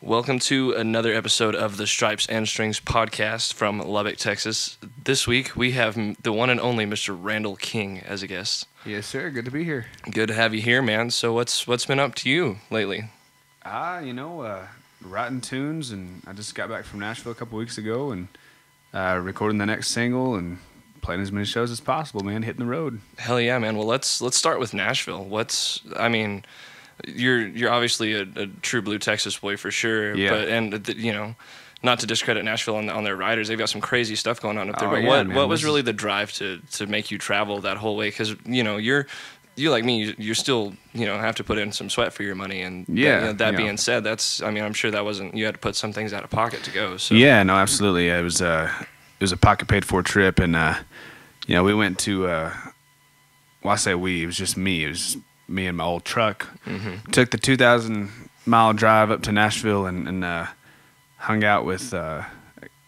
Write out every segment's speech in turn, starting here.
Welcome to another episode of the Stripes and Strings podcast from Lubbock, Texas. This week we have the one and only Mr. Randall King as a guest. Yes, sir. Good to be here. Good to have you here, man. So what's been up to you lately? Writing tunes, and I just got back from Nashville a couple weeks ago and recording the next single and playing as many shows as possible, man, hitting the road. Hell yeah, man. Well, let's start with Nashville. You're obviously a true blue Texas boy for sure. Yeah. But not to discredit Nashville on their riders, they've got some crazy stuff going on up there. Oh, But yeah, what was really the drive to make you travel that whole way? Because you like me, you still have to put in some sweat for your money. And that being said, I'm sure that wasn't, you had to put some things out of pocket to go. So Yeah, no, absolutely. It was a pocket paid for trip, and we went to. I say we. It was just me. It was me and my old truck. Mm-hmm. Took the 2,000-mile drive up to Nashville and hung out with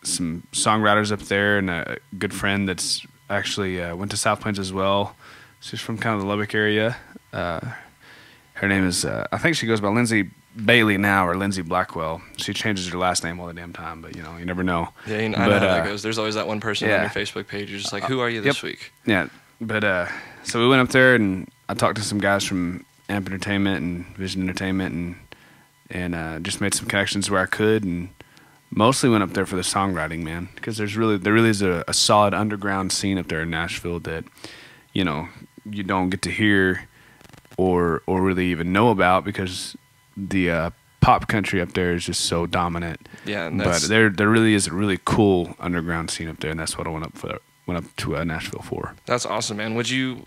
some songwriters up there, and a good friend that's actually went to South Plains as well. She's from kind of the Lubbock area. Her name is, I think she goes by Lindsay Bailey now, or Lindsay Blackwell. She changes her last name all the damn time, but you never know. Yeah, I know how that goes. There's always that one person on your Facebook page who's just like, who are you this week? Yeah, but so we went up there and I talked to some guys from Amp Entertainment and Vision Entertainment and just made some connections where I could, and mostly went up there for the songwriting, man, because there really is a solid underground scene up there in Nashville that you don't get to hear or really even know about, because the pop country up there is just so dominant. Yeah, but there really is a really cool underground scene up there, and that's what I went up to Nashville for. That's awesome, man. Would you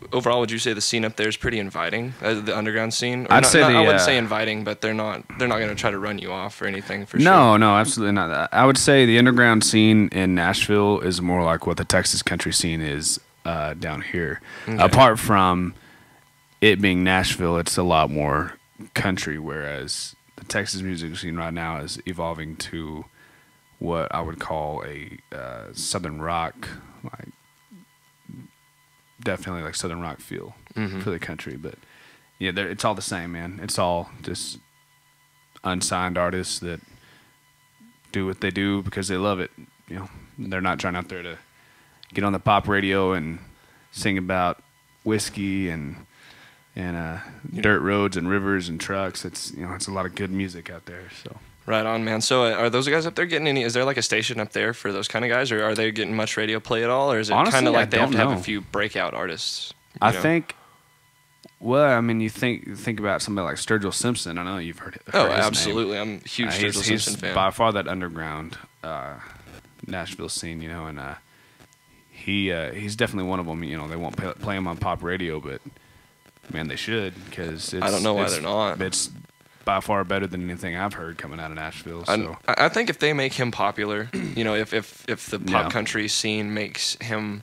say the scene up there is pretty inviting, the underground scene? I wouldn't say inviting, but they're not going to try to run you off or anything for sure. No, absolutely not. I would say the underground scene in Nashville is more like what the Texas country scene is down here. Okay. Apart from it being Nashville, it's a lot more country, whereas the Texas music scene right now is evolving to what I would call a southern rock, like definitely like southern rock feel for the country. But yeah, it's all the same, man. It's all just unsigned artists that do what they do because they love it. They're not trying out there to get on the pop radio and sing about whiskey and dirt roads and rivers and trucks. It's it's a lot of good music out there. So right on, man. So are those guys up there getting any? Is there like a station up there for those kind of guys, or are they getting much radio play at all, or is it kind of like they have to have a few breakout artists? I think. Well, I mean, you think about somebody like Sturgill Simpson. I know you've heard it. Oh, absolutely. I'm a huge Sturgill Simpson fan. He's by far that underground Nashville scene, and he's definitely one of them. They won't play him on pop radio, but man, they should, because I don't know why they're not. It's by far better than anything I've heard coming out of Nashville. So I think if they make him popular, if the pop country scene makes him,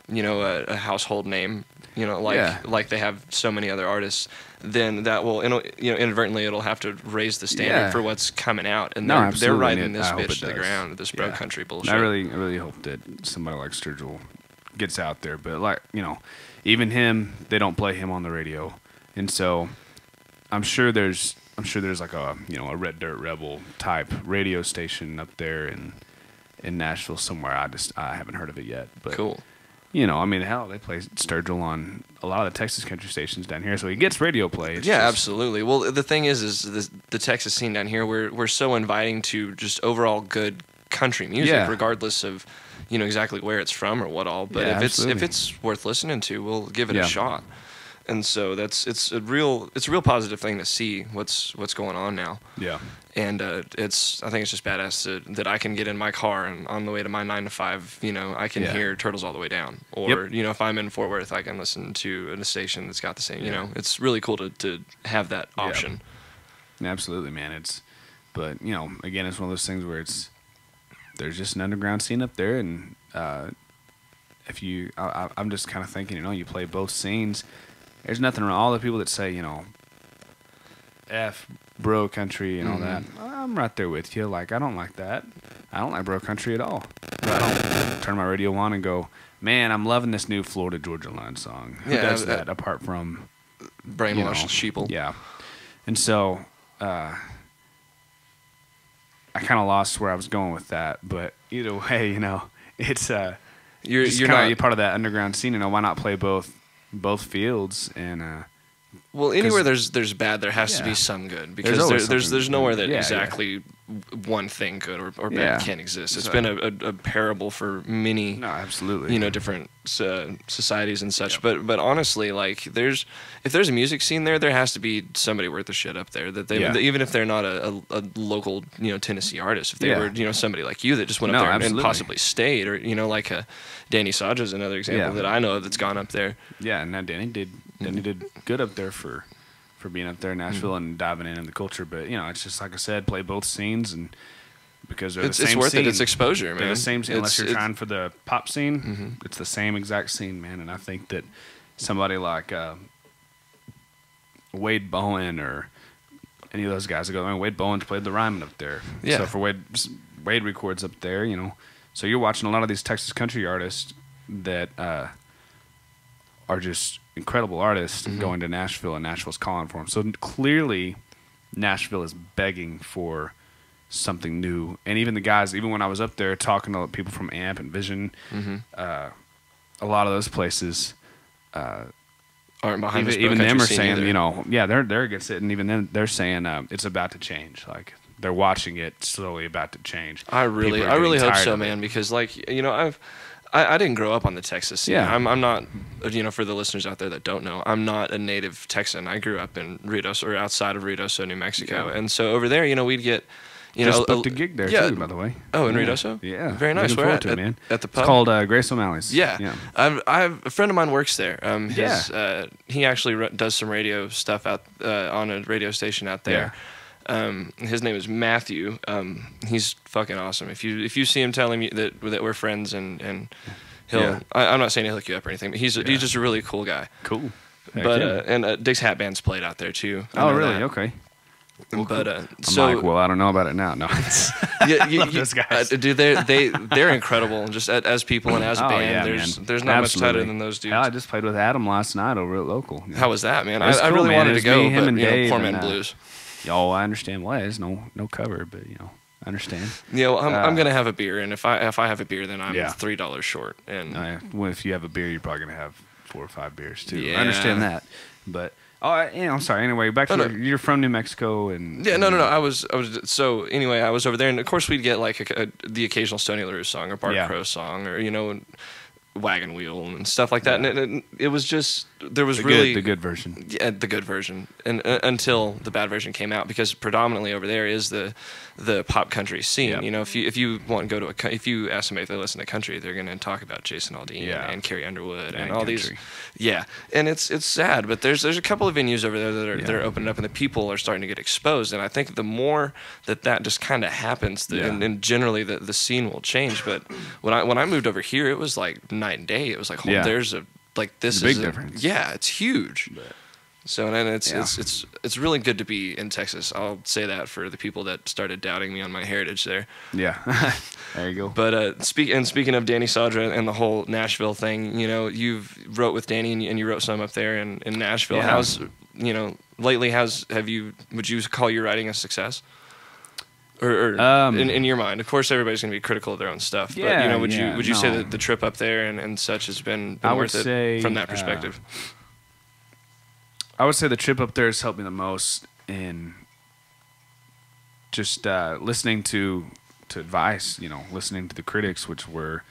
a household name, like they have so many other artists, then that will, inadvertently it'll have to raise the standard for what's coming out, and they're riding this bitch to the ground, this bro country bullshit. I really hope that somebody like Sturgill gets out there, but even him, they don't play him on the radio, and so I'm sure there's like a a Red Dirt Rebel type radio station up there in Nashville somewhere. I haven't heard of it yet, but cool. Hell, they play Sturgill on a lot of the Texas country stations down here, so he gets radio play. Absolutely. Well, the thing is the Texas scene down here, we're so inviting to just overall good country music, regardless of exactly where it's from or what all. But if it's worth listening to, we'll give it a shot. And so it's a real positive thing to see what's going on now. Yeah. And I think it's just badass that I can get in my car and on the way to my 9 to 5, I can hear Turtles All the Way Down. Or if I'm in Fort Worth, I can listen to a station that's got the same. It's really cool to have that option. Yeah. Absolutely, man. But again, it's one of those things where there's just an underground scene up there, and I'm just kind of thinking, you play both scenes. There's nothing wrong. All the people that say, F bro country and all that, I'm right there with you. Like, I don't like that. I don't like bro country at all. I don't turn my radio on and go, man, I'm loving this new Florida Georgia Line song. Who does that apart from brainwashed sheeple? Yeah. And so I kind of lost where I was going with that, but either way, you know, it's you're not part of that underground scene. You know, why not play both fields and well, anywhere there's bad, there has to be some good, because there's nowhere that exactly one thing good or bad can't exist. It's been a parable for many, absolutely, different societies and such. But honestly, like if there's a music scene there has to be somebody worth the shit up there. That they even if they're not a local Tennessee artist, if they were somebody like you that just went up there and possibly stayed, or like a Danny Saja is another example that I know of that's gone up there. Yeah, and now Danny did good up there for being up there in Nashville and diving in the culture. But it's just like I said, play both scenes, and because they're the same it's worth scene, it. It's exposure, man. They're the same scene, unless you're trying for the pop scene. It's the same exact scene, man. And I think that somebody like Wade Bowen or any of those guys that go, Wade Bowen's played the Ryman up there. Yeah. So for Wade records up there, So you're watching a lot of these Texas country artists that are just incredible artists going to Nashville, and Nashville's calling for them. So clearly, Nashville is begging for something new. And even the guys, even when I was up there talking to people from AMP and Vision, a lot of those places aren't behind this even them are saying, they're against it, and even then they're saying it's about to change. Like they're watching it slowly about to change. I really hope so, man, because I didn't grow up on the Texas scene. Yeah. I'm not, for the listeners out there that don't know, I'm not a native Texan. I grew up in Ruidoso, or outside of Ruidoso, New Mexico. Yeah. And so over there, we'd get, just booked a gig there too, by the way. Oh, in Ruidoso? Yeah. Very nice. Where at? Man. At the pub? It's called Grace O'Malley's. Yeah. A friend of mine works there. He actually does some radio stuff out on a radio station out there. Yeah. His name is Matthew. He's fucking awesome. If you see him, tell him that we're friends, and he'll. Yeah. I'm not saying he'll hook you up or anything, but he's just a really cool guy. Cool. But and Dick's Hat Band's played out there too. Oh, really? Okay. Well, but I don't know about it now. No, those guys, dude. They're incredible. Just as people and as a band, there's not much tighter than those dudes. Hell, I just played with Adam last night over at Local. How was that, man? I really wanted to go, but poor man blues. Oh, I understand why. There's no cover, but I understand. I'm gonna have a beer, and if I have a beer, then I'm $3 short. And well, if you have a beer, you're probably gonna have 4 or 5 beers too. Yeah. I understand that, but I'm sorry. Anyway, back to you're from New Mexico, and no. I was so anyway. I was over there, and of course we'd get like the occasional Stony LaRue song or Bart Crow song, or Wagon Wheel and stuff like that, and it was just there was the good version. Yeah, the good version, and until the bad version came out, because predominantly over there is the pop country scene. Yep. If you want to go to if you ask somebody if they listen to country, they're going to talk about Jason Aldean and Carrie Underwood and all country. These. Yeah, and it's sad, but there's a couple of venues over there that are opening up, and the people are starting to get exposed. And I think the more that just kind of happens, and generally the scene will change. But when I moved over here, it was like night and day. It was like, there's this is a big difference. Yeah, it's huge. But. So and it's really good to be in Texas. I'll say that for the people that started doubting me on my heritage there. Yeah, there you go. But speaking of Danny Saja and the whole Nashville thing, you've wrote with Danny and you wrote some up there in Nashville. Yeah. How's lately? Would you call your writing a success? Or in your mind, of course, everybody's going to be critical of their own stuff. But would you say that the trip up there and such has been worth it from that perspective? I would say the trip up there has helped me the most in just listening to advice, listening to the critics, which were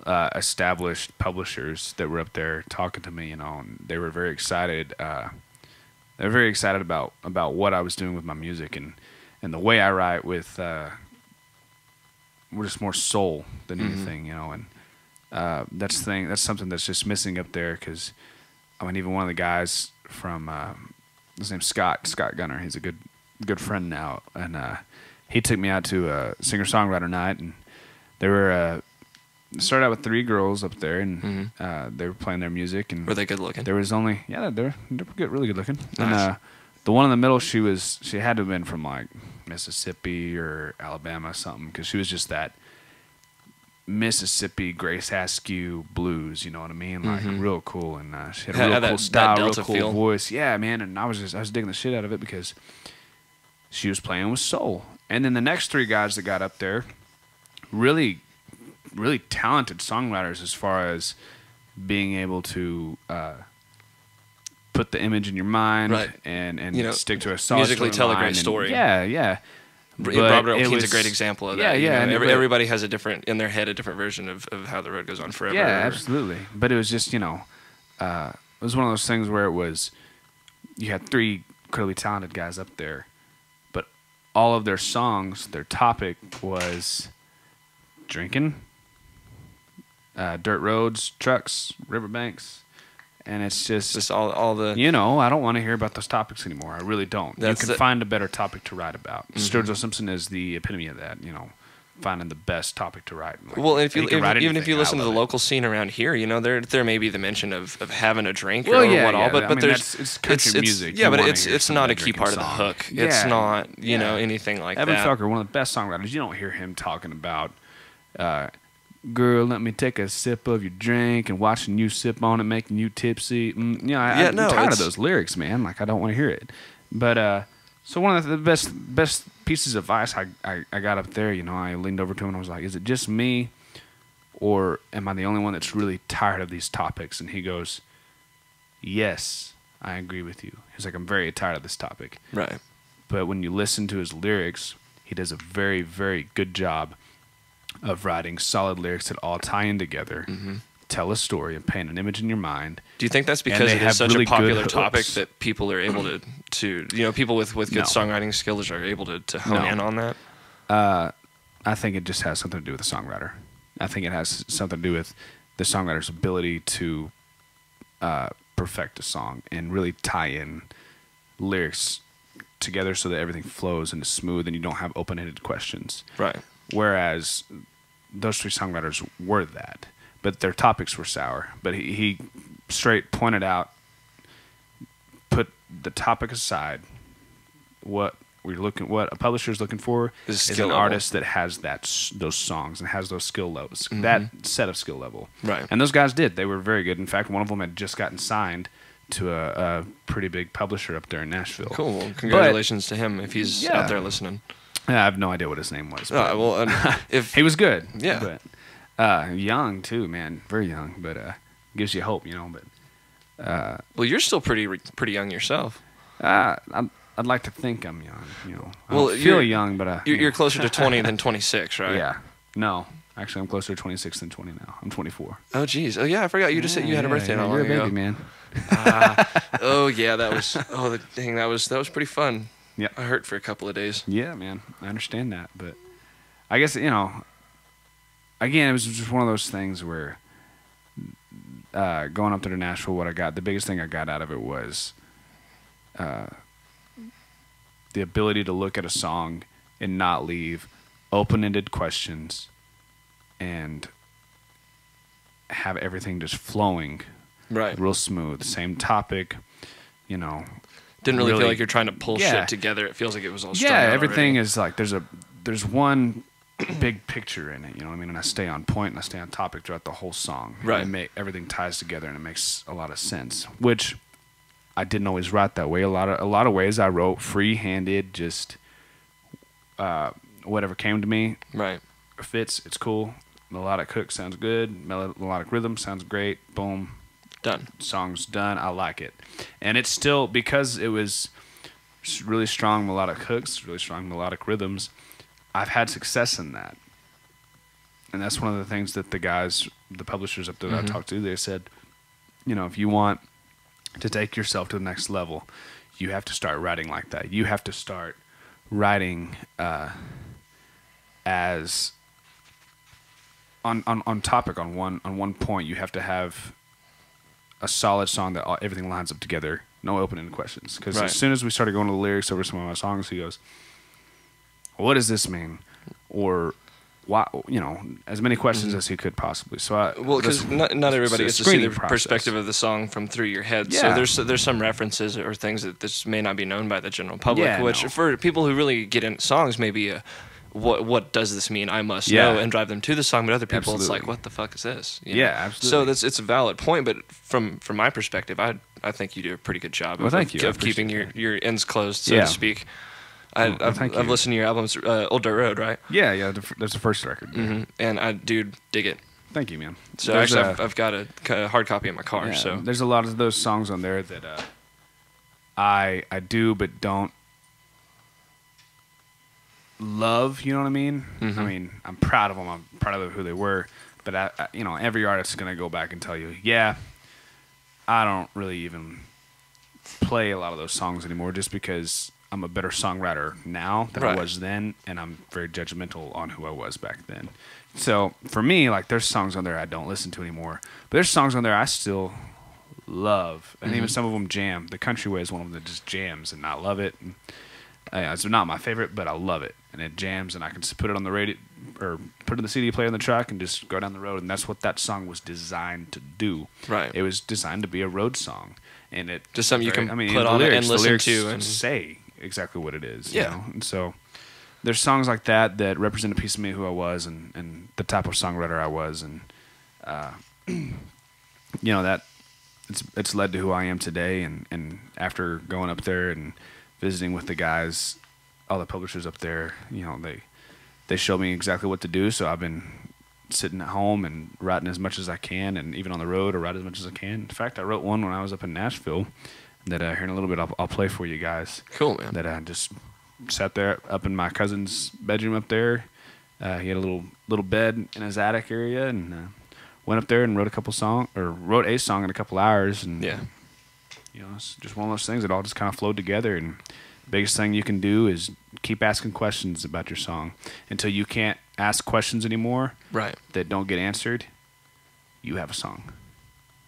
established publishers that were up there talking to me, and they were very excited. They were very excited about what I was doing with my music and the way I write with just more soul than anything, and that's something that's just missing up there, because even one of the guys from his name's Scott Gunner. He's a good friend now, and he took me out to a singer-songwriter night, and they were started out with 3 girls up there, and they were playing their music. And were they good looking? There was only they're good, really good looking. Nice. And the one in the middle, she had to have been from like Mississippi or Alabama or something, because she was just that Mississippi Grace Askew blues, you know what I mean? Like real cool, and she had a real cool style, real cool voice. Yeah, man, and I was digging the shit out of it, because she was playing with soul, And then the next three guys that got up there, really, really talented songwriters as far as being able to put the image in your mind and stick to a song. Musically tell a great story. Yeah. Randall King's a great example of that. Yeah. Everybody has a different version of how the road goes on forever. Yeah, absolutely. But it was just, it was one of those things where you had three incredibly talented guys up there, but all of their songs, their topic was drinking, dirt roads, trucks, riverbanks. And it's just all the... I don't want to hear about those topics anymore. I really don't. You can find a better topic to write about. Mm-hmm. Sturgill Simpson is the epitome of that, finding the best topic to write. Well, if you listen to the local scene around here, there may be the mention of having a drink or all, but it's country music. Yeah, but it's not a key part of the hook. Yeah. It's not, anything like Evan that. Felker, one of the best songwriters, you don't hear him talking about... girl, let me take a sip of your drink and watching you sip on it, making you tipsy. I'm tired of those lyrics, man. Like, I don't want to hear it. But, so one of the best pieces of advice I got up there, I leaned over to him and I was like, is it just me or am I the only one that's really tired of these topics? And he goes, yes, I agree with you. He's like, I'm very tired of this topic. Right. But when you listen to his lyrics, he does a very, very good job of writing solid lyrics that all tie in together, tell a story, and paint an image in your mind. Do you think that's because it is such a popular topic that people are able to people with good songwriting skills are able to hone in on that? I think it just has something to do with the songwriter. I think it has something to do with the songwriter's ability to perfect a song and really tie in lyrics together so that everything flows and is smooth and you don't have open-ended questions. Right. Whereas those three songwriters were that, but their topics were sour. But he straight pointed out, put the topic aside. What a publisher's looking for is an artist that has those songs and has those skill levels, that set of skill level. Right. And those guys did. They were very good. In fact, one of them had just gotten signed to a pretty big publisher up there in Nashville. Cool. Well, congratulations to him if he's out there listening. I have no idea what his name was. If he was good. Yeah. But young too, man. Very young, but gives you hope, But well, you're still pretty young yourself. I'd like to think I'm young. I don't feel young, but you're closer to 20 than 26, right? Yeah. No, actually, I'm closer to 26 than 20 now. I'm 24. Oh, geez. Oh, yeah. I forgot you just said you had a birthday not long ago. You're a baby, man. Oh yeah, that was pretty fun. Yeah, I hurt for a couple of days. Yeah, man, I understand that, but I guess again, it was just one of those things where going up there to Nashville, the biggest thing I got out of it was the ability to look at a song and not leave open-ended questions and have everything just flowing, right, real smooth. Same topic, Didn't really feel like you're trying to pull shit together. It feels like it was all strung out everything already. Is like there's one big picture in it, and I stay on point and I stay on topic throughout the whole song. Right. And everything ties together and it makes a lot of sense, which I didn't always write that way. A lot of ways I wrote free-handed, just whatever came to me. Right. Fits, it's cool. Melodic hook sounds good. Melodic rhythm sounds great. Boom. Done. Song's done. I like it. And it's still, because it was really strong melodic hooks, really strong melodic rhythms, I've had success in that. And that's one of the things that the publishers up there that I talked to, they said, if you want to take yourself to the next level, you have to start writing like that. You have to start writing as on topic, on one point. You have to have a solid song that everything lines up together, no open-ended questions. Because as soon as we started going to the lyrics over some of my songs, he goes, what does this mean? Or why? As many questions as he could possibly. So because not everybody gets to see the perspective of the song from through your head. Yeah. So there's some references or things that this may not be known by the general public, which for people who really get into songs may be what does this mean? I must know, and drive them to the song. But other people, it's like, what the fuck is this? Yeah, absolutely. So it's a valid point. But from my perspective, I think you do a pretty good job of keeping your ends closed, so to speak. I've listened to your albums, Old Dirt Road, right? Yeah. That's the first record. Mm-hmm. And I, dude, dig it. Thank you, man. So actually, I've got a hard copy in my car. So there's a lot of those songs on there that I do but don't love. You know what I mean? Mm-hmm. I mean, I'm proud of them. I'm proud of who they were. But every artist is gonna go back and tell you, yeah, I don't really even play a lot of those songs anymore, just because I'm a better songwriter now than I was then, and I'm very judgmental on who I was back then. So for me, like, there's songs on there I don't listen to anymore, but there's songs on there I still love, and even some of them jam. The Country Way is one of them that just jams, and I love it. And, it's not my favorite, but I love it, and it jams, and I can just put it on the radio or put it in the CD player in the truck and just go down the road, and that's what that song was designed to do. Right. It was designed to be a road song, and it just something you can put on and listen to and say exactly what it is. Yeah. You know? And so there's songs like that represent a piece of me, who I was, and the type of songwriter I was, and that it's led to who I am today. And after going up there and visiting with the guys, all the publishers up there, they showed me exactly what to do. So I've been sitting at home and writing as much as I can, and even on the road, I write as much as I can. In fact, I wrote one when I was up in Nashville that here in a little bit I'll play for you guys. Cool, man. That I just sat there up in my cousin's bedroom up there. He had a little bed in his attic area, and went up there and wrote a song in a couple hours. And it's just one of those things that all just kind of flowed together. And the biggest thing you can do is keep asking questions about your song until you can't ask questions anymore. Right. That don't get answered. You have a song.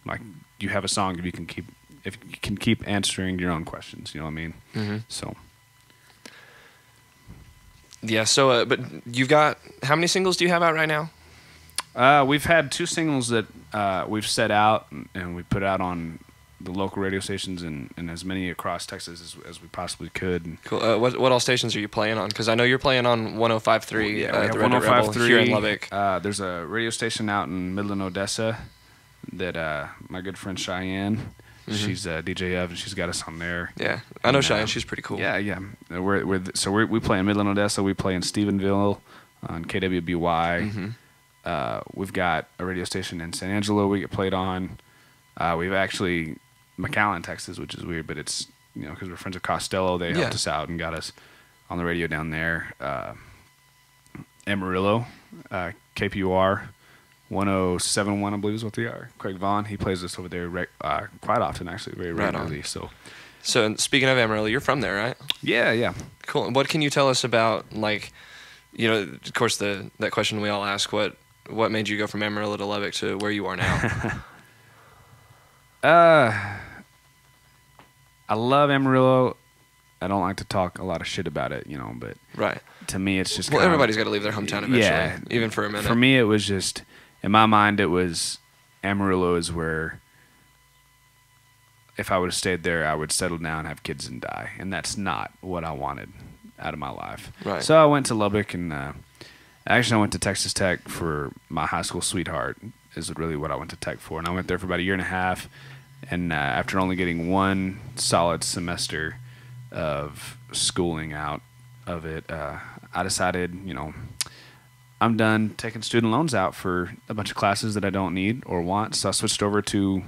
Like, you have a song if you can keep answering your own questions. You know what I mean? Mm-hmm. So. Yeah. So, but you've got, how many singles do you have out right now? We've had 2 singles that we've set out and we put out on the local radio stations and as many across Texas as we possibly could. Cool. What all stations are you playing on? Because I know you're playing on 105.3. We have 105.3 here in Lubbock. There's a radio station out in Midland, Odessa that my good friend Cheyenne, she's a DJ of, and she's got us on there. Yeah, I know Cheyenne. She's pretty cool. Yeah. We play in Midland, Odessa. We play in Stephenville on KWBY. We've got a radio station in San Angelo we get played on. We've actually McAllen, Texas, which is weird, but it's because we're friends with Costello. They helped us out and got us on the radio down there. Amarillo, KPUR 107.1, I believe is what they are. Craig Vaughn, he plays us over there quite often, actually, very regularly. So speaking of Amarillo, you're from there, right? Yeah. Cool. And what can you tell us about, like, of course, that question we all ask, what made you go from Amarillo to Lubbock to where you are now? I love Amarillo. I don't like to talk a lot of shit about it, but to me it's just everybody's got to leave their hometown eventually, even for a minute. For me, it was just, in my mind, it was Amarillo is where if I would have stayed there, I would settle down, have kids, and die, and that's not what I wanted out of my life. Right. So I went to Lubbock, and actually I went to Texas Tech for my high school sweetheart. Is really what I went to Tech for, and I went there for about a year and a half. And after only getting one solid semester of schooling out of it, I decided, I'm done taking student loans out for a bunch of classes that I don't need or want. So I switched over to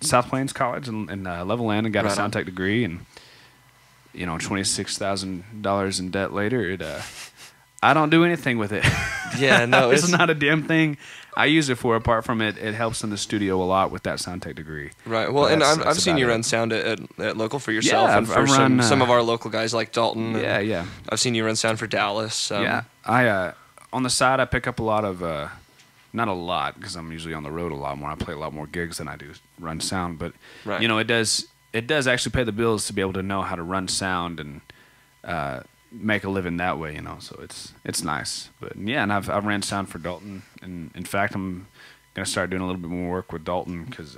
South Plains College in Levelland and got a sound tech degree. And $26,000 in debt later, I don't do anything with it. Yeah, no, it's not a damn thing I use it for. Apart from it helps in the studio a lot with that sound tech degree. Right. Well, and I've seen you run sound at local for yourself, and for some of our local guys like Dalton. Yeah. I've seen you run sound for Dallas. Yeah. I on the side I pick up a lot of not a lot because I'm usually on the road a lot more. I play a lot more gigs than I do run sound, but it does actually pay the bills to be able to know how to run sound and make a living that way, so it's nice. But yeah, and I've ran sound for Dalton, and in fact I'm gonna start doing a little bit more work with Dalton because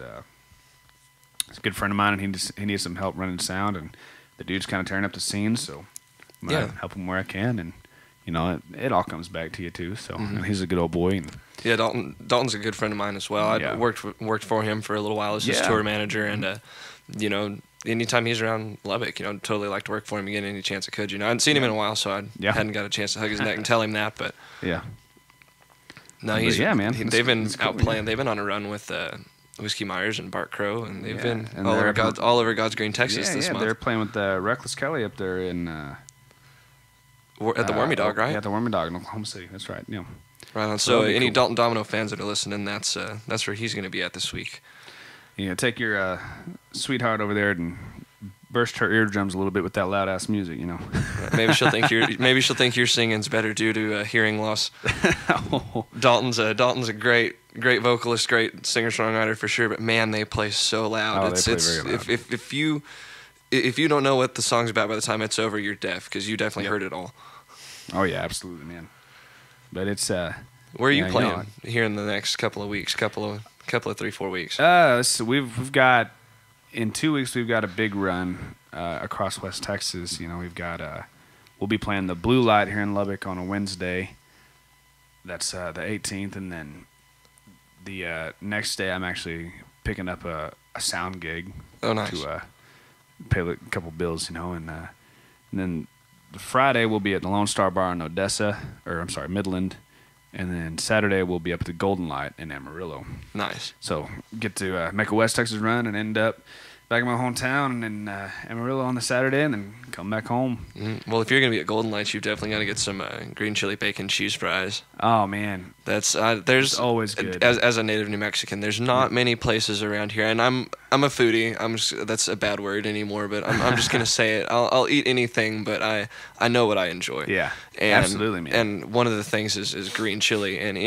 he's a good friend of mine, and he needs some help running sound, and the dude's kind of tearing up the scene, so I'm gonna help him where I can, and it all comes back to you too. So and he's a good old boy. And yeah, Dalton's a good friend of mine as well. I worked for him for a little while as his tour manager, and anytime he's around Lubbock, I'd totally like to work for him again any chance I could. I hadn't seen him in a while, so I hadn't got a chance to hug his neck and tell him that. But yeah, no, man. They've been out playing. They've been on a run with Whiskey Myers and Bart Crow, and they've been all over God's Green, Texas this month. They're playing with Reckless Kelly up there in at the Wormy Dog, right? Yeah, at the Wormy Dog in Oklahoma City. That's right. Yeah. Right on. So any cool Dalton Domino fans that are listening, that's where he's going to be at this week. Take your sweetheart over there and burst her eardrums a little bit with that loud ass music. Maybe she'll think your singing's better due to hearing loss. Dalton's a great vocalist, great singer songwriter for sure. But man, they play so loud. They play very loud. If you don't know what the song's about by the time it's over, you're deaf because you definitely heard it all. Oh yeah, absolutely, man. But it's where are you playing here in the next couple of weeks? Couple of 3-4 weeks. So we've got in 2 weeks we've got a big run across West Texas. We've got we'll be playing the Blue Light here in Lubbock on a Wednesday. That's the 18th, and then the next day I'm actually picking up a sound gig. Oh, nice. To pay a couple bills, and then the Friday we'll be at the Lone Star Bar in Midland. And then Saturday we'll be up at the Golden Light in Amarillo. Nice. So get to make a West Texas run and end up back in my hometown and in Amarillo on the Saturday, and then come back home. Well, if you're gonna be at Golden Lights, you've definitely got to get some green chili bacon cheese fries. Oh man, that's there's it's always good. As a native New Mexican, there's not many places around here, and I'm a foodie. That's a bad word anymore, but I'm just gonna say it. I'll eat anything, but I know what I enjoy. Yeah, and, absolutely, man. And one of the things is green chili, and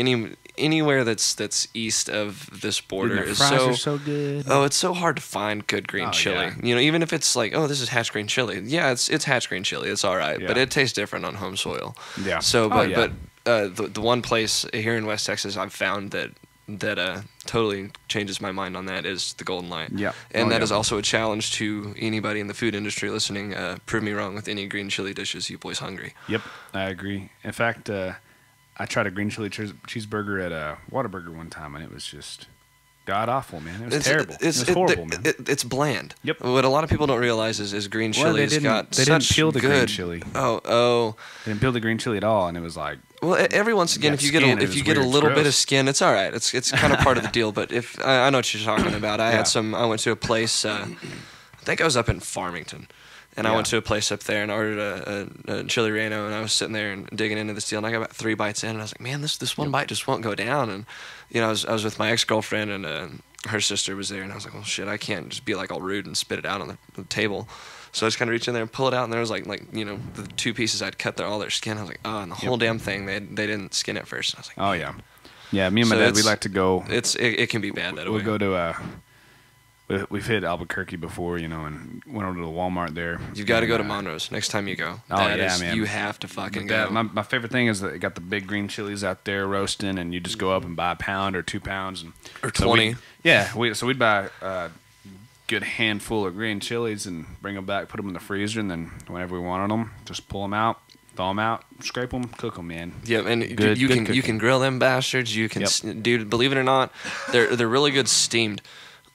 anywhere that's east of this border is so good. Oh, it's so hard to find good green chili. Yeah. Even if it's like, oh, this is Hatch green chili. Yeah, it's Hatch green chili. It's all right, but it tastes different on home soil. Yeah. So, but the one place here in West Texas I've found that totally changes my mind on that is the Golden Light. Yeah. And that is also a challenge to anybody in the food industry listening. Prove me wrong with any green chili dishes. You boys hungry? Yep, I agree. In fact, I tried a green chili cheeseburger at a Whataburger one time, and it was just god awful, man. It was terrible. It was horrible, man. It's bland. Yep. What a lot of people don't realize is green chili they didn't peel the green chili. Oh. They didn't peel the green chili at all, and it was like. Well, every once again, if you get a little bit of skin, it's all right. It's kind of part of the deal. But if I know what you're talking about, I went to a place. I think I was up in Farmington. And I went to a place up there and ordered a chili relleno, and I was sitting there and digging into this deal, and I got about 3 bites in, and I was like, man, this one bite just won't go down. And I was with my ex-girlfriend, and her sister was there, and I was like, well, shit, I can't just be like all rude and spit it out on the table. So I just kind of reached in there and pull it out, and there was like the 2 pieces I'd cut all their skin. I was like, oh, and the whole damn thing they didn't skin it first. And I was like, oh yeah, yeah. Me and my dad, we like to go. It can be bad that way. We'll go to We've hit Albuquerque before, and went over to the Walmart there. You've got to go to Monroe's next time you go. Oh, man. You have to fucking go. My favorite thing is that they got the big green chilies out there roasting, and you just go up and buy a pound or 2 pounds. Or 20. So we'd buy a good handful of green chilies and bring them back, put them in the freezer, and then whenever we wanted them, just pull them out, thaw them out, scrape them, cook them, man. Yeah, and you can grill them bastards. You can, dude, believe it or not, they're really good steamed.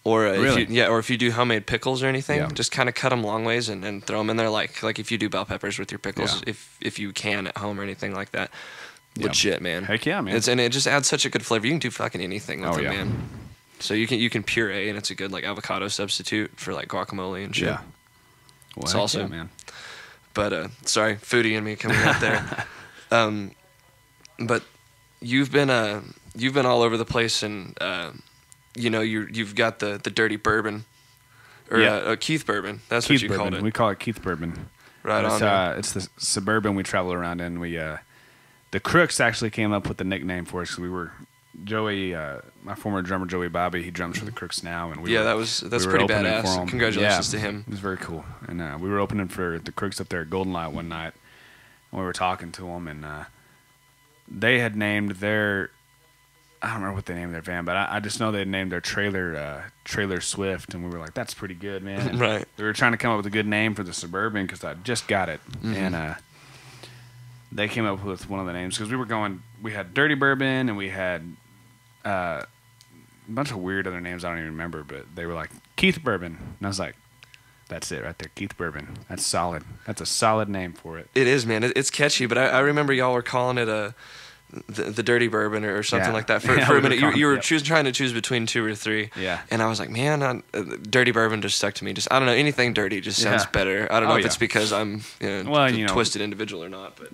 Or if you do homemade pickles or anything, just kind of cut them long ways and throw them in there like if you do bell peppers with your pickles, if you can at home or anything like that. Legit, man. Heck yeah, man. And it just adds such a good flavor. You can do fucking anything with it, man. So you can puree, and it's a good like avocado substitute for like guacamole and shit. Yeah. Well, it's also, man. But sorry, foodie in me coming out there. But you've been all over the place and. You've got the dirty bourbon, or Keith bourbon. That's Keith what you bourbon. called it. We call it Keith bourbon. Right on. It's the suburban we travel around in. The Crooks actually came up with the nickname for us. We were Joey, my former drummer Joey Bobby. He drums for the Crooks now, and that's pretty badass. Congratulations to him. It was very cool. And we were opening for the Crooks up there at Golden Light one night, and we were talking to them, and they had named their. I don't remember what they named their van, but I just know they named their trailer Swift, and we were like, that's pretty good, man. Right. We were trying to come up with a good name for the Suburban because I just got it. Mm-hmm. And they came up with one of the names because we had Dirty Bourbon, and we had a bunch of weird other names I don't even remember, but they were like, Keith Bourbon. And I was like, That's it right there, Keith Bourbon. That's solid. That's a solid name for it. It is, man. It's catchy, but I remember y'all were calling it the dirty bourbon or something like that for a minute. You were trying to choose between 2 or 3. Yeah. And I was like, man, dirty bourbon just stuck to me. Just I don't know, anything dirty just sounds better. I don't know if it's because I'm a twisted individual or not, but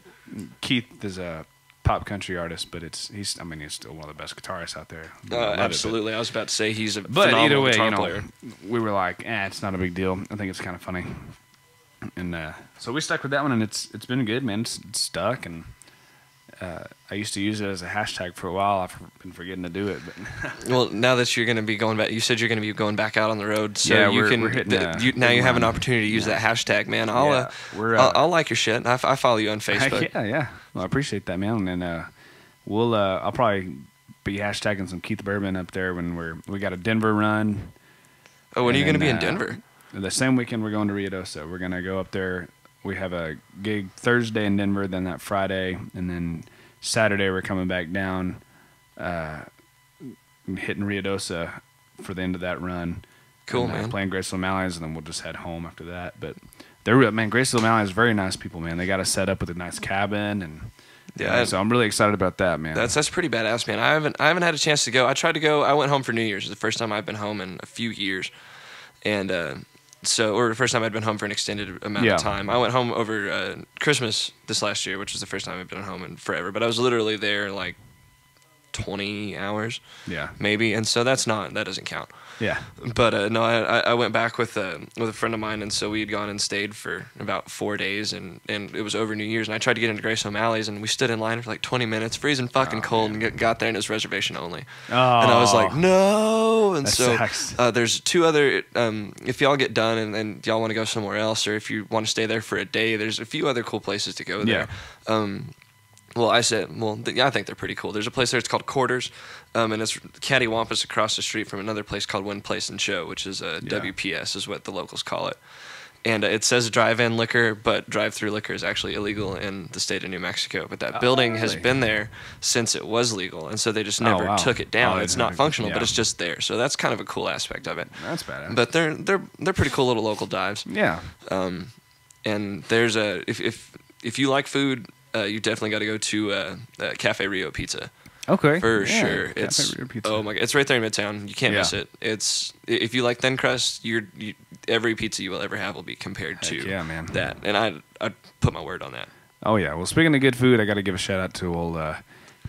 Keith is a pop country artist, but he's still one of the best guitarists out there. Absolutely. I was about to say he's a but phenomenal either way, guitar player. We were like, it's not a big deal. I think it's kind of funny. And so we stuck with that one, and it's been good, man. It's stuck, and I used to use it as a hashtag for a while. I've been forgetting to do it. But well, now that you're going to be going back, you said you're going to be going back out on the road, so we're hitting, now you have an opportunity to use that hashtag, man. I'll like your shit. I follow you on Facebook. Yeah. Well, I appreciate that, man. And I'll probably be hashtagging some Keith Bourbon up there when we got a Denver run. Oh, when are you going to be in Denver? The same weekend we're going to Ruidoso. We're going to go up there. We have a gig Thursday in Denver, then that Friday, and then Saturday we're coming back down, hitting Ruidoso for the end of that run. Cool, and, man. Playing Graceville Malleys, and then we'll just head home after that. But Graceville Malleys, very nice people, man. They got us set up with a nice cabin, and so I'm really excited about that, man. That's pretty badass, man. I haven't had a chance to go. I tried to go. I went home for New Year's. It's the first time I've been home in a few years, and or the first time I'd been home for an extended amount of time. I went home over Christmas this last year, which was the first time I've been home in forever. But I was literally there like 20 hours, maybe, and so that doesn't count. Yeah. But no, I went back with a friend of mine, and so we had gone and stayed for about 4 days, and it was over New Year's, and I tried to get into Graceville Malleys, and we stood in line for like 20 minutes, freezing fucking cold, and got there, and it was reservation only. Oh. And I was like, no! And so there's 2 other, if y'all get done and y'all want to go somewhere else, or if you want to stay there for a day, there's a few other cool places to go there. Well, I think they're pretty cool. There's a place there, it's called Quarters, and it's cattywampus across the street from another place called Win Place and Show, which is WPS is what the locals call it. And it says drive-in liquor, but drive-through liquor is actually illegal in the state of New Mexico. But that building has been there since it was legal, and so they just never took it down. It's not functional, but it's just there. So that's kind of a cool aspect of it. That's badass. But they're pretty cool little local dives. Yeah. And there's if you like food, you definitely got to go to Cafe Rio Pizza. Okay. For sure. Cafe Rio Pizza. Oh my god, it's right there in Midtown. You can't miss it. It's if you like thin crust, every pizza you will ever have will be compared to that. And I put my word on that. Oh yeah. Well, speaking of good food, I got to give a shout out to old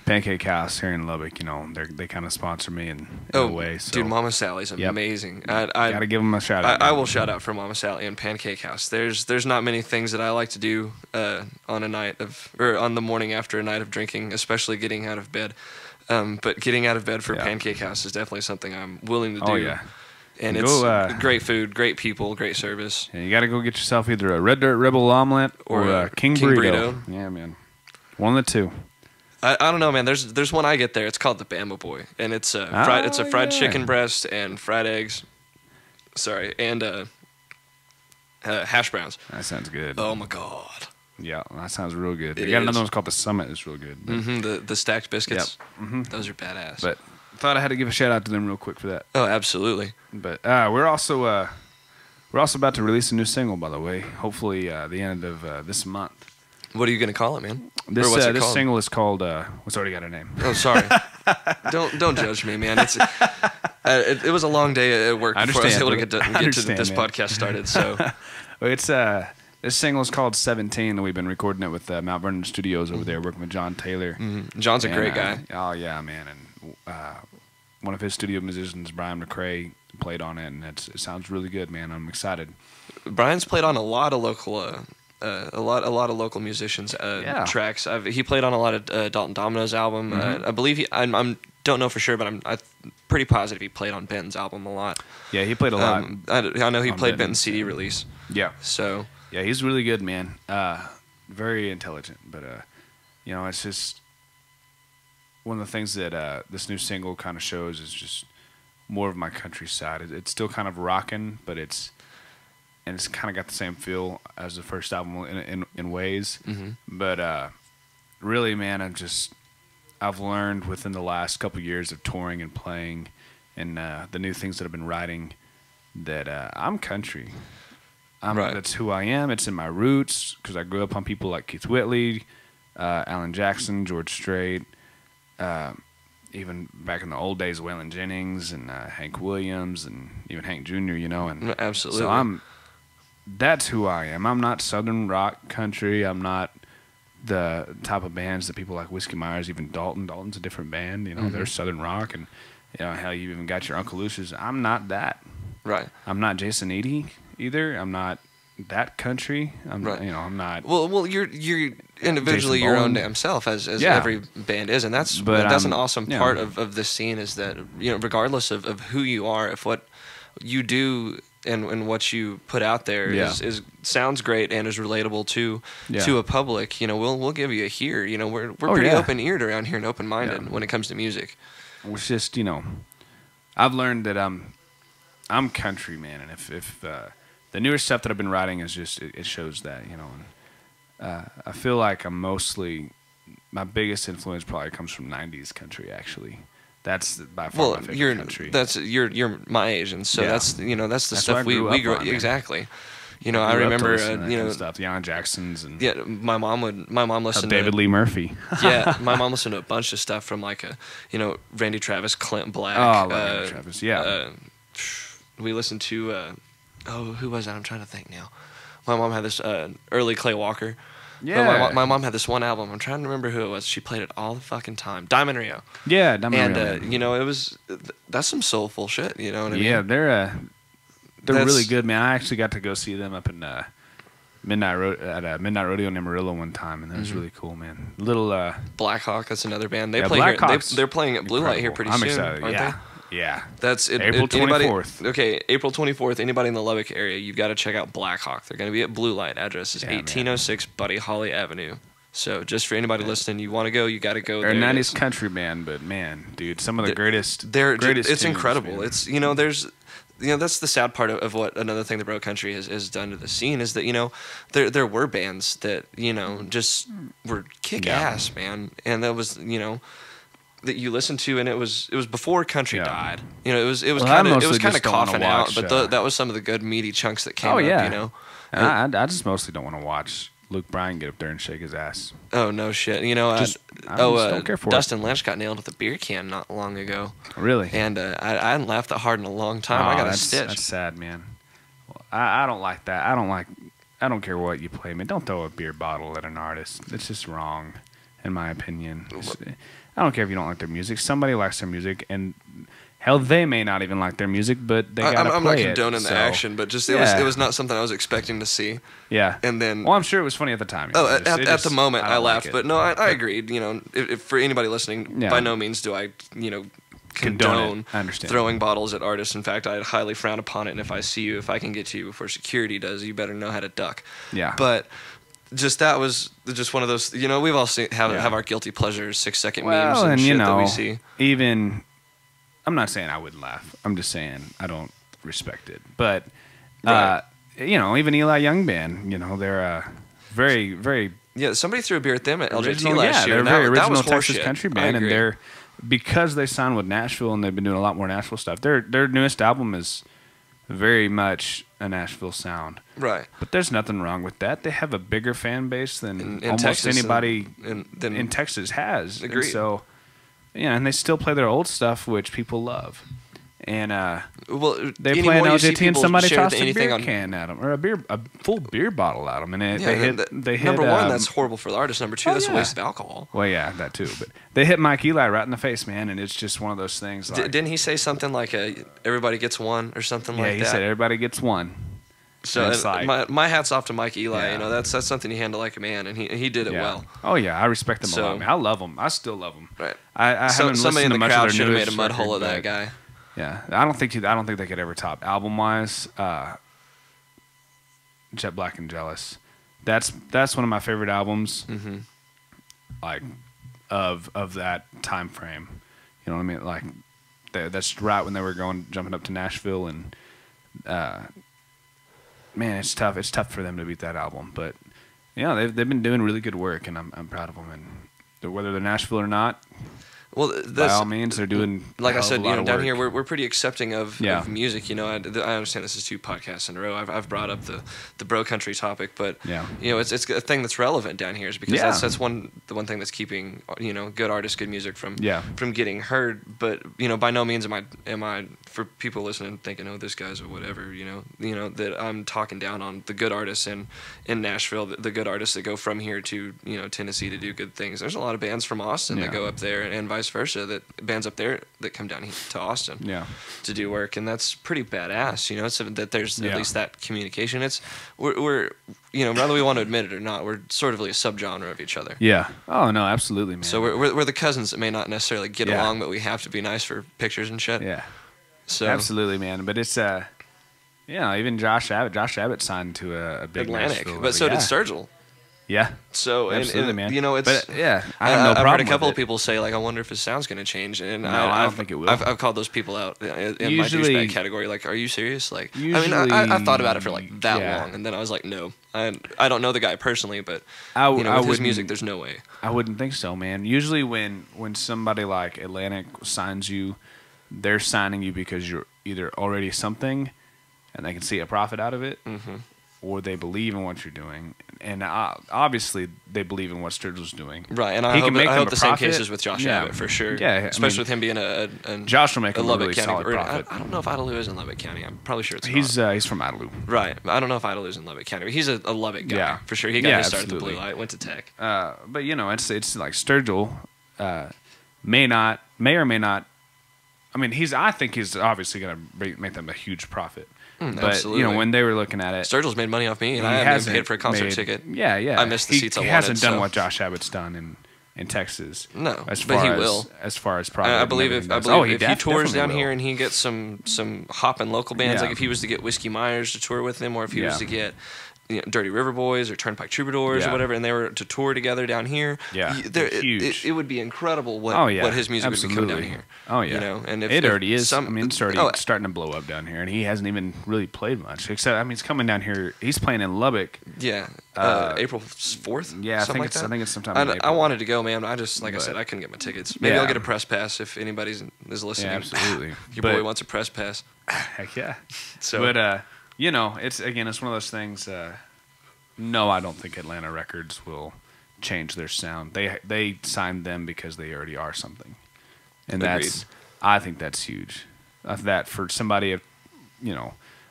Pancake House here in Lubbock. You know, they kind of sponsor me in a way. So. Dude, Mama Sally's amazing. I got to give them a shout out. I will shout out for Mama Sally and Pancake House. There's not many things that I like to do on the morning after a night of drinking, especially getting out of bed. But getting out of bed for Pancake House is definitely something I'm willing to do. Oh yeah. And it's great food, great people, great service. Yeah, you got to go get yourself either a Red Dirt Rebel Omelet or a King Burrito. Yeah, man. One of the two. I don't know, man. There's one I get there. It's called the Bama Boy, and it's a fried chicken breast and fried eggs. Sorry, and hash browns. That sounds good. Oh my god. Yeah, that sounds real good. They got another one called the Summit. It's real good. The stacked biscuits. Yep. Mm-hmm. Those are badass. But I thought I had to give a shout out to them real quick for that. Oh, absolutely. But we're also about to release a new single, by the way. Hopefully, the end of this month. What are you gonna call it, man? This single is called. It's already got a name. Oh, sorry. Don't judge me, man. It's it was a long day at work before I was able to get to this podcast started. So it's this single is called 17, and we've been recording it with Mount Vernon Studios over there, working with John Taylor. Mm-hmm. John's a great guy. Oh yeah, man, and one of his studio musicians, Brian McCrae, played on it, and it sounds really good, man. I'm excited. Brian's played on a lot of local. A lot of local musicians' tracks. He played on a lot of Dalton Domino's album. I believe I don't know for sure, but I'm pretty positive he played on Benton's album a lot. Yeah, he played a lot. I know he played Benton's CD release. Yeah. So yeah, he's really good, man. Very intelligent, but it's just one of the things that this new single kind of shows is just more of my countryside. It's still kind of rocking, but it's kind of got the same feel as the first album in ways. Mm-hmm. But really, man, I've learned within the last couple of years of touring and playing and the new things that I've been writing that I'm country. That's who I am. It's in my roots because I grew up on people like Keith Whitley, Alan Jackson, George Strait, even back in the old days, Waylon Jennings and Hank Williams and even Hank Jr., and absolutely. So that's who I am. I'm not Southern rock country. I'm not the type of bands that people like Whiskey Myers, even Dalton. Dalton's a different band. They're Southern rock, and hell, you even got your Uncle Lucius. I'm not that. Right. I'm not Jason Eady either. I'm not that country. I'm not. Well, you're individually your own damn self, as every band is, and that's an awesome part of this scene is that regardless of who you are, if what you do and what you put out there is sounds great and is relatable to a public, we'll give you a hear. We're pretty open-eared around here and open-minded when it comes to music. It's just I've learned that I'm country, man, and if the newer stuff that I've been writing is just it shows that, and I feel like I'm mostly my biggest influence probably comes from '90s country. Actually, that's by far my favorite country. You're my age, and so that's the stuff we grew up on, exactly. I remember stuff, the Alan Jacksons and my mom listened to David Lee Murphy. My mom listened to a bunch of stuff from like Randy Travis, Clint Black. Oh, I love Randy Travis. Yeah. We listened to who was that? I'm trying to think now. My mom had this early Clay Walker. Yeah. My mom had this one album. I'm trying to remember who it was. She played it all the fucking time. Diamond Rio. Yeah, Diamond Rio. And that's some soulful shit. You know what I mean? Yeah, they're really good, man. I actually got to go see them up in Midnight Rodeo in Amarillo one time, and that was really cool, man. Little Blackhawk. That's another band. They play here. They're playing at Blue Light here pretty soon. I'm excited. Aren't they? Yeah. That's it. April 24th. Okay, April 24th. Anybody in the Lubbock area, you've got to check out Blackhawk. They're going to be at Blue Light. Address is 1806 Buddy Holly Avenue. So just for anybody listening, you want to go, you got to go. They're a 90s country band, but man, dude, some of the greatest. It's tunes, incredible. Man. It's there's. That's the sad part of what another thing the Bro Country has done to the scene is that there were bands that just were kick ass, man, and that was that you listened to, and it was before country died. It was kind of coughing out, but that was some of the good meaty chunks that came up. I just mostly don't want to watch Luke Bryan get up there and shake his ass. Oh no shit! I just don't care for Dustin Lynch got nailed with a beer can not long ago. Really? And I hadn't laughed that hard in a long time. I got a stitch. That's sad, man. Well, I don't like that. I don't care what you play, man. Don't throw a beer bottle at an artist. It's just wrong, in my opinion. I don't care if you don't like their music. Somebody likes their music, and hell, they may not even like their music, but they gotta play it. I'm not condoning the action, but just it was not something I was expecting to see. Yeah, and then I'm sure it was funny at the time. At the moment I laughed, but no, I agreed. If for anybody listening, by no means do I condone throwing bottles at artists. In fact, I highly frown upon it. And if I can get to you before security does, you better know how to duck. Yeah, but. That was just one of those. We've all have our guilty pleasures, 6-second memes and shit that we see. Even, I'm not saying I wouldn't laugh. I'm just saying I don't respect it. But even Eli Young Band, they're very, very. Yeah, somebody threw a beer at them at LJT last year. They're a very original Texas horseshit. country band, and they're because they signed with Nashville and they've been doing a lot more Nashville stuff. Their newest album is very much a Nashville sound. Right. But there's nothing wrong with that. They have a bigger fan base than almost Texas anybody in Texas has. Agreed. And so, and they still play their old stuff, which people love. And they play an LJT and somebody tossed a beer can at them, or a full beer bottle at them, and they hit. Number one, that's horrible for the artist. Number two, that's a waste of alcohol. Well, yeah, that too. But they hit Mike Eli right in the face, man, and it's just one of those things. Like, didn't he say something like "everybody gets one" or something like that? Yeah, he said everybody gets one. So my hat's off to Mike Eli. Yeah. That's something he handled like a man, and he did it well. Oh yeah, I respect him a lot. Man. I love him. I still love him. Right. I haven't somebody in the much crowd of their should have made a mud hole of that guy. Yeah, I don't think they could ever top album wise. Jet Black and Jealous. That's one of my favorite albums. Mm-hmm. Like of that time frame. You know what I mean? Like that's right when they were jumping up to Nashville, and man, it's tough. It's tough for them to beat that album, but they've been doing really good work, and I'm proud of them. And whether they're Nashville or not. Well, by all means, they're doing. Like I said, down here we're pretty accepting of music. I understand this is 2 podcasts in a row. I've brought up the bro country topic, but it's a thing that's relevant down here, is because that's the one thing that's keeping good artists, good music from getting heard. But by no means am I for people listening thinking, oh, this guy's or whatever. That I'm talking down on the good artists in Nashville, the good artists that go from here to Tennessee to do good things. There's a lot of bands from Austin that go up there, and vice versa, that bands up there that come down here to Austin to do work, and that's pretty badass. So that there's at least that communication. We're whether we want to admit it or not, we're sort of like a subgenre of each other. Yeah. Oh no, absolutely, man. So we're the cousins that may not necessarily get along, but we have to be nice for pictures and shit. Yeah. So absolutely, man. But it's even Josh Abbott signed to a big Atlantic, Nashville, but so did Sturgill. Yeah. So absolutely, man. It's I have no problem. I've heard a couple of people say, like, I wonder if his sound's going to change, and no, I don't think it will. I've called those people out in my douchebag category. Like, are you serious? Like, I thought about it for like that long, and then I was like, no, I don't know the guy personally, but with his music, there's no way. I wouldn't think so, man. Usually, when somebody like Atlantic signs you, they're signing you because you're either already something, and they can see a profit out of it. Mm-hmm. Or they believe in what you're doing, and obviously they believe in what Sturgill's doing. Right, and I hope the same case is with Josh Abbott for sure. Yeah, especially with him being a Josh will make a Lubbock really County, solid profit. I don't know if Idalou is in Lubbock County. I'm probably sure it's not. He's from Idalou. Right, I don't know if Idalou's in Lubbock County, but he's a Lubbock guy for sure. He got his start at the Blue Light, went to Tech. But it's like Sturgill may or may not. I mean, I think he's obviously going to make them a huge profit. But absolutely. When they were looking at it, Sturgill's made money off me, and I haven't even paid for a concert ticket. Yeah. I missed the seats I wanted. He hasn't done what Josh Abbott's done in Texas. No, but he will. As far as profit, I believe if he tours down here and he gets some hopping local bands, like if he was to get Whiskey Myers to tour with him, or if he was to get Dirty River Boys or Turnpike Troubadours or whatever, and they were to tour together down here. Yeah, huge. It would be incredible what his music would become down here. Oh yeah, and it already is. It's already starting to blow up down here, and he hasn't even really played much. Except, he's coming down here. He's playing in Lubbock. Yeah, April 4th. Yeah, I think it's sometime in April. I wanted to go, man. I said, I couldn't get my tickets. Maybe I'll get a press pass if anybody is listening. Yeah, absolutely. Your boy wants a press pass. Heck yeah. But it's one of those things. No, I don't think Atlanta Records will change their sound. They signed them because they already are something, and I think that's huge. That for somebody of,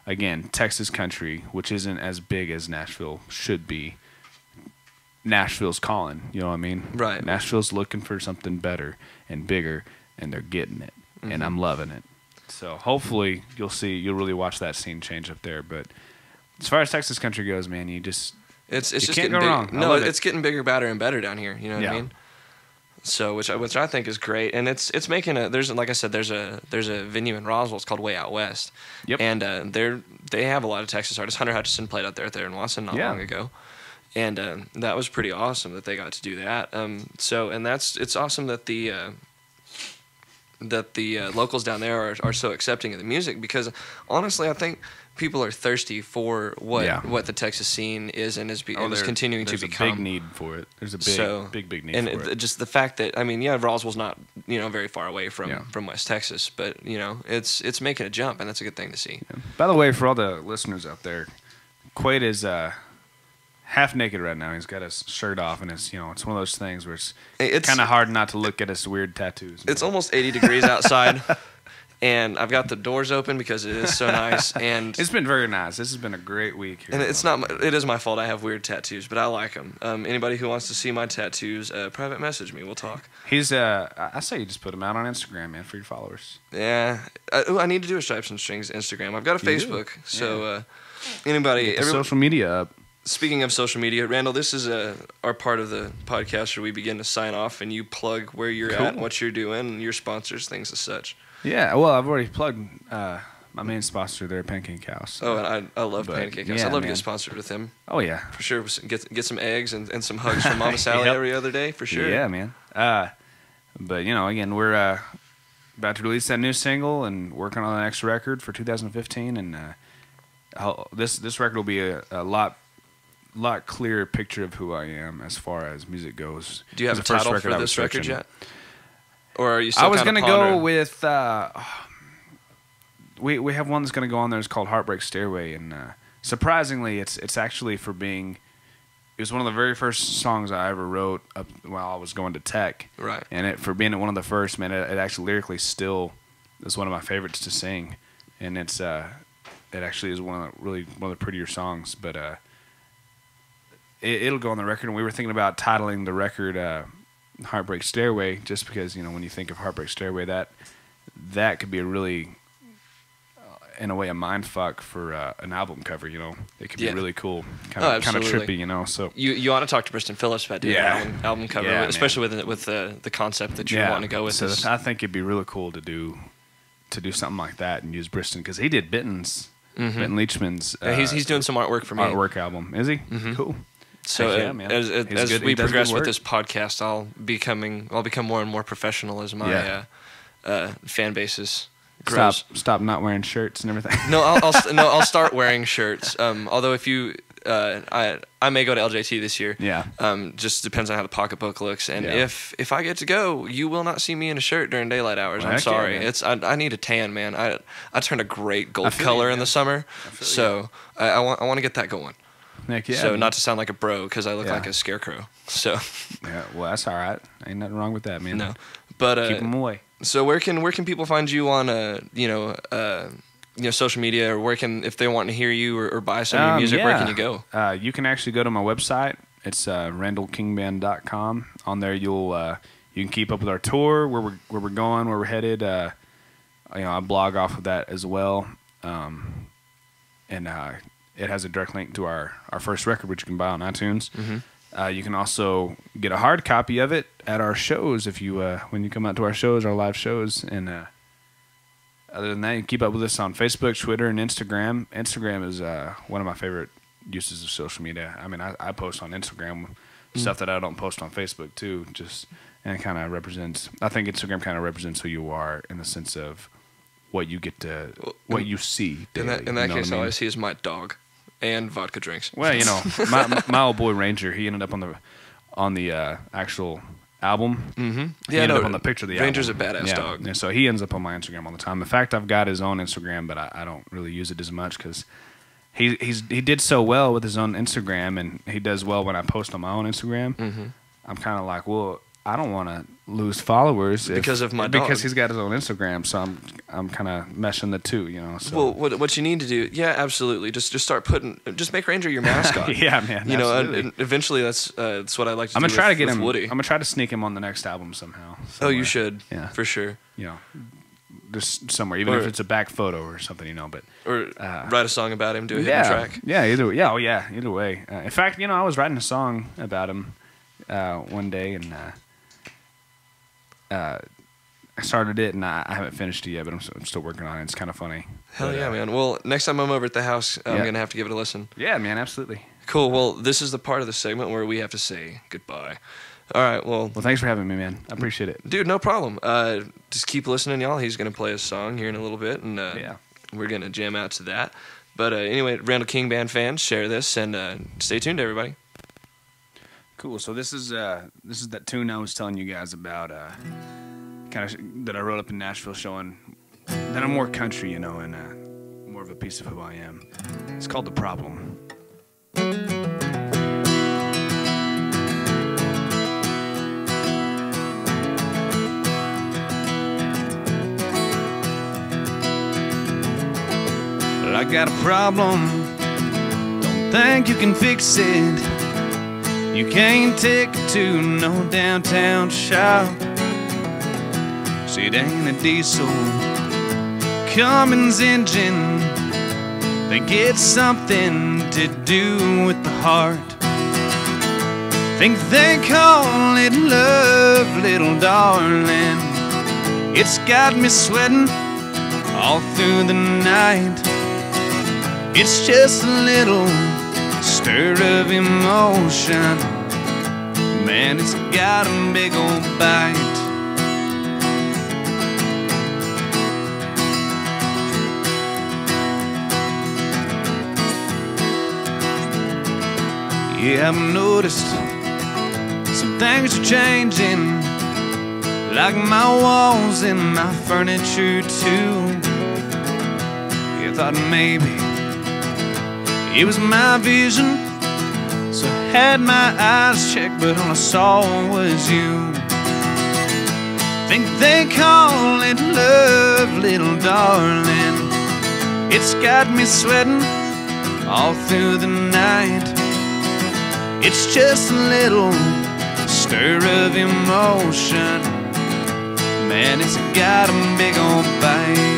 again, Texas country, which isn't as big as Nashville should be. Nashville's calling. You know what I mean? Right. Nashville's looking for something better and bigger, and they're getting it, and I'm loving it. So hopefully you'll really watch that scene change up there, but. As far as Texas country goes, man, it's just can't getting go big. wrong. No, it's getting bigger, badder, and better down here. You know what I mean? So, which I think is great, and it's making there's a venue in Roswell. It's called Way Out West. Yep. And they have a lot of Texas artists. Hunter Hutchison played out there in Watson not long ago, and that was pretty awesome that they got to do that. It's awesome that the locals down there are so accepting of the music, because honestly, I think people are thirsty for what the Texas scene is and is continuing to become. There's a big need for it. There's a big need for it. Just the fact that Roswell's not very far away from West Texas, but it's making a jump, and that's a good thing to see. Yeah. By the way, for all the listeners out there, Quaid is half naked right now. He's got his shirt off, and it's one of those things where it's kind of hard not to look at his weird tattoos. It's almost 80 degrees outside. And I've got the doors open because it is so nice, and it's been very nice. This has been a great week here. And it is my fault I have weird tattoos, but I like them. Anybody who wants to see my tattoos, private message me. We'll talk. I say you just put them out on Instagram, man, for your followers. Yeah. I need to do a Stripes and Strings Instagram. I've got a Facebook, so anybody, social media up. Speaking of social media, Randall, this is our part of the podcast where we begin to sign off, and you plug where you're at, and what you're doing, and your sponsors, things as such. Yeah, well, I've already plugged my main sponsor there, Pancake House. And I love Pancake House. I'd love to get sponsored with him. Oh, yeah. For sure. Get some eggs and some hugs from Mama Sally every other day, for sure. Yeah, man. But, again, we're about to release that new single and working on the next record for 2015. And this record will be a lot clearer picture of who I am as far as music goes. Do you have a title for this record yet? Or are you still I was going to go with... we have one that's going to go on there. It's called Heartbreak Stairway. And surprisingly, it's actually for being... It was one of the very first songs I ever wrote up while I was going to tech. Right. And for being one of the first, man, it actually lyrically still is one of my favorites to sing. And it actually is one of the prettier songs. But it'll go on the record. And we were thinking about titling the record Heartbreak Stairway, just because, when you think of Heartbreak Stairway, that could be a really... in a way, a mind fuck for an album cover. It could be really cool, kind of trippy. So you ought to talk to Briston Phillips about doing an album cover, especially with the concept that you want to go with. So I think it'd be really cool to do something like that and use Briston, because he did Benton Leachman's. He's doing some artwork for me. Artwork album, is he? Mm-hmm. Cool. So as we progress with this podcast, I'll become more and more professional as my fan bases. Stop not wearing shirts and everything. No, I'll start wearing shirts. Although if you, I may go to LJT this year. Yeah. Just depends on how the pocketbook looks, and if I get to go, you will not see me in a shirt during daylight hours. I'm sorry. I need a tan, man. I turn a great gold color in the summer, so I want to get that going. Heck yeah. So not to sound like a bro, because I look like a scarecrow. So. Yeah. Well, that's all right. Ain't nothing wrong with that, man. No, but keep them away. So where can people find you on social media, or if they want to hear you or buy some of your music, where can you go? You can actually go to my website. It's randallkingband.com. On there you can keep up with our tour, where we're going, where we're headed. I blog off of that as well. And it has a direct link to our first record, which you can buy on iTunes. Mm-hmm. You can also get a hard copy of it at our shows if you when you come out to our shows, our live shows. And other than that, you can keep up with us on Facebook, Twitter, and Instagram. Instagram is one of my favorite uses of social media. I mean, I post on Instagram stuff that I don't post on Facebook too. And it kind of represents. I think Instagram kind of represents who you are in the sense of what you get to, what you see daily. In that case, all I see is my dog. And vodka drinks. Well, my old boy Ranger, he ended up on the actual album. Mm-hmm. He ended up on the picture of the Ranger's album. Ranger's a badass dog. Yeah, so he ends up on my Instagram all the time. In fact, I've got his own Instagram, but I don't really use it as much because he did so well with his own Instagram, and he does well when I post on my own Instagram. Mm-hmm. I'm kind of like, well, I don't want to lose followers because of my dog. Because he's got his own Instagram, so I'm kind of meshing the two, So. Well, what you need to do, absolutely, just start just make Ranger your mascot. Yeah, man. And eventually that's what I like to do. I'm gonna try to get him. Woody. I'm gonna try to sneak him on the next album somehow. Oh, you should. Yeah, for sure. Just somewhere, even if it's a back photo or something, But write a song about him, do a hidden track. Yeah, either way. Yeah, either way. In fact, I was writing a song about him one day, and I started it, and I haven't finished it yet, but I'm still working on it. It's kind of funny. Hell yeah, man. Well, next time I'm over at the house, I'm going to have to give it a listen. Yeah, man, absolutely. Cool. Well, this is the part of the segment where we have to say goodbye. All right, well, thanks for having me, man. I appreciate it. Dude, no problem. Just keep listening, y'all. He's going to play a song here in a little bit, and we're going to jam out to that. But anyway, Randall King Band fans, share this, and stay tuned, everybody. Cool. So this is that tune I was telling you guys about, kind of that I wrote up in Nashville, showing that I'm more country, and more of a piece of who I am. It's called "The Problem." Well, I got a problem. Don't think you can fix it. You can't take it to no downtown shop. See, it ain't a diesel Cummins engine. Think it's something to do with the heart. Think they call it love, little darling. It's got me sweating all through the night. It's just a little stir of emotion. Man, it's got a big old bite. Yeah, I've noticed some things are changing. like my walls and my furniture too. You thought maybe it was my vision, so I had my eyes checked, but all I saw was you. Think they call it love, little darling. It's got me sweating all through the night. It's just a little stir of emotion. Man, it's got a big old bite.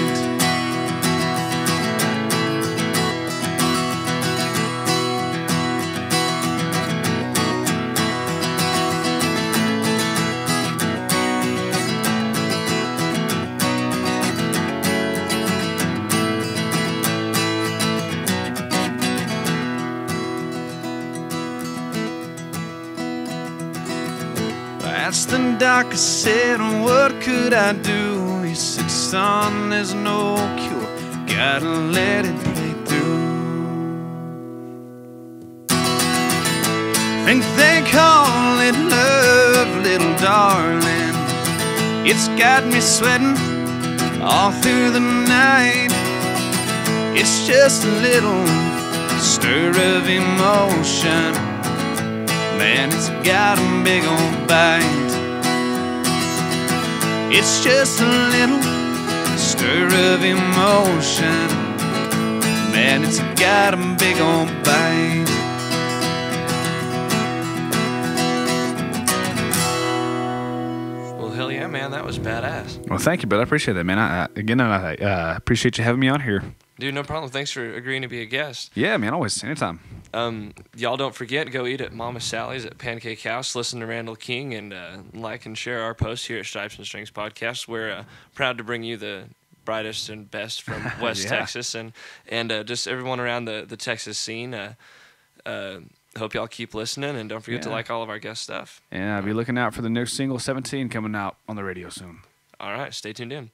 Asked the doc, I said, what could I do? He said, son, there's no cure, gotta let it play through. Think they call it love, little darling. It's got me sweating all through the night. It's just a little stir of emotion. Man, it's got a big old bite. It's just a little stir of emotion. Man, it's got a big old bite. Well, hell yeah, man, that was badass. Well, thank you, brother. I appreciate that, man. I appreciate you having me on here. Dude, no problem. Thanks for agreeing to be a guest. Yeah, man, always, anytime. Y'all don't forget, go eat at Mama Sally's at Pancake House, listen to Randall King, and like and share our posts here at Stripes and Strings Podcast. We're proud to bring you the brightest and best from West Texas and just everyone around the Texas scene. Hope y'all keep listening, and don't forget to like all of our guest stuff. And I'll be looking out for the new single 17 coming out on the radio soon. All right, stay tuned in.